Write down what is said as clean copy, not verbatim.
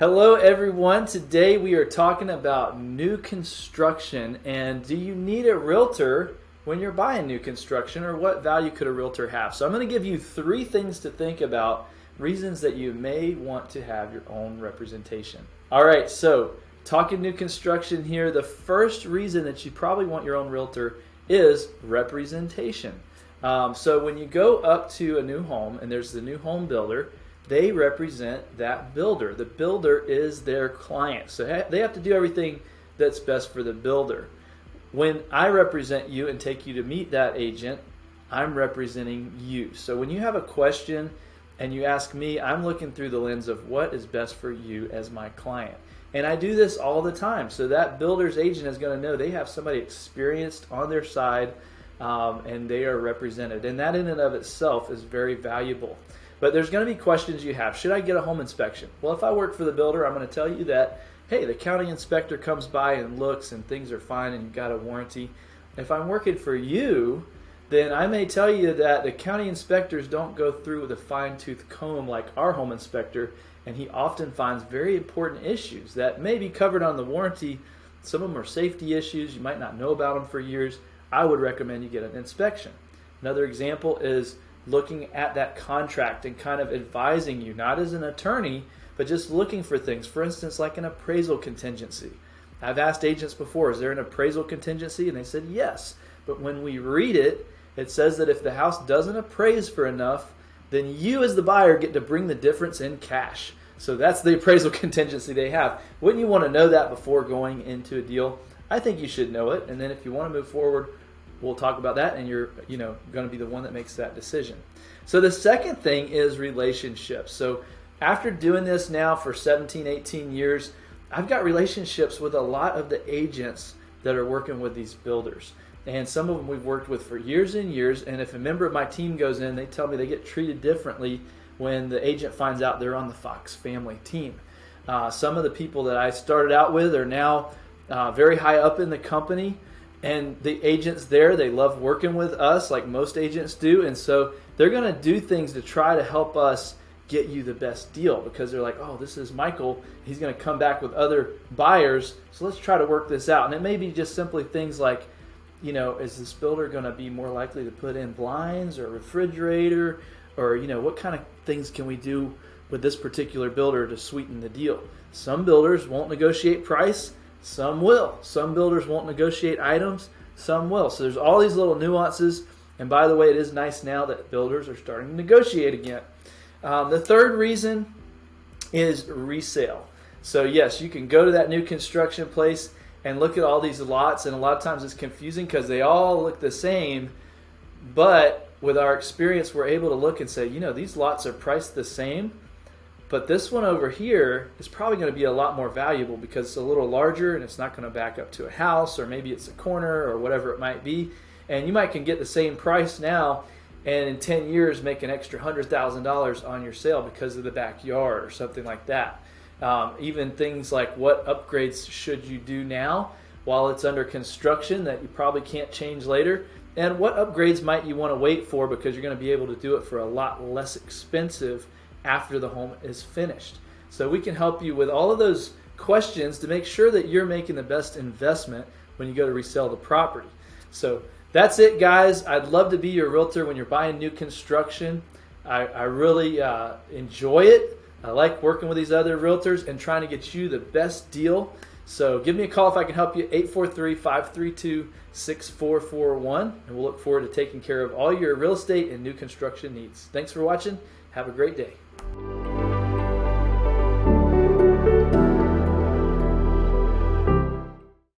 Hello everyone. Today we are talking about new construction, and do you need a realtor when you're buying new construction, or what value could a realtor have? So I'm going to give you 3 things to think about, reasons that you may want to have your own representation. All right, so talking new construction here, the first reason that you probably want your own realtor is representation. So when you go up to a new home and there's the new home builder, they represent that builder. The builder is their client. So they have to do everything that's best for the builder. When I represent you and take you to meet that agent, I'm representing you. So when you have a question and you ask me, I'm looking through the lens of what is best for you as my client. And I do this all the time. So that builder's agent is going to know they have somebody experienced on their side, and they are represented. And that in and of itself is very valuable. But there's going to be questions you have. Should I get a home inspection? Well, if I work for the builder, I'm going to tell you that, hey, the county inspector comes by and looks and things are fine and you've got a warranty. If I'm working for you, then I may tell you that the county inspectors don't go through with a fine-tooth comb like our home inspector, and he often finds very important issues that may be covered on the warranty. Some of them are safety issues. You might not know about them for years. I would recommend you get an inspection. Another example is looking at that contract and kind of advising you, not as an attorney, but just looking for things. For instance, like an appraisal contingency. I've asked agents before, is there an appraisal contingency? And they said yes. But when we read it, it says that if the house doesn't appraise for enough, then you as the buyer get to bring the difference in cash. So that's the appraisal contingency they have. Wouldn't you want to know that before going into a deal? I think you should know it. And then if you want to move forward, we'll talk about that, and you're going to be the one that makes that decision. So the second thing is relationships. So after doing this now for 17, 18 years, I've got relationships with a lot of the agents that are working with these builders. And some of them we've worked with for years and years, and if a member of my team goes in, they tell me they get treated differently when the agent finds out they're on the Fox family team. Some of the people that I started out with are now very high up in the company. And the agents there, they love working with us like most agents do. And so they're going to do things to try to help us get you the best deal, because they're like, oh, this is Michael. He's going to come back with other buyers. So let's try to work this out. And it may be just simply things like, is this builder going to be more likely to put in blinds or refrigerator? Or, what kind of things can we do with this particular builder to sweeten the deal? Some builders won't negotiate price. Some will. Some builders won't negotiate items. Some will. So there's all these little nuances. And by the way, it is nice now that builders are starting to negotiate again. The third reason is resale. So yes, you can go to that new construction place and look at all these lots, and a lot of times it's confusing because they all look the same. But with our experience, we're able to look and say, these lots are priced the same, but this one over here is probably going to be a lot more valuable because it's a little larger and it's not going to back up to a house, or maybe it's a corner or whatever it might be. And you might can get the same price now and in 10 years make an extra $100,000 on your sale because of the backyard or something like that. Even things like what upgrades should you do now while it's under construction that you probably can't change later, and what upgrades might you want to wait for because you're going to be able to do it for a lot less expensive after the home is finished. So we can help you with all of those questions to make sure that you're making the best investment when you go to resell the property. So that's it, guys. I'd love to be your realtor when you're buying new construction. I really enjoy it. I like working with these other realtors and trying to get you the best deal. So give me a call if I can help you, 843-532-6441, and we'll look forward to taking care of all your real estate and new construction needs. Thanks for watching. Have a great day.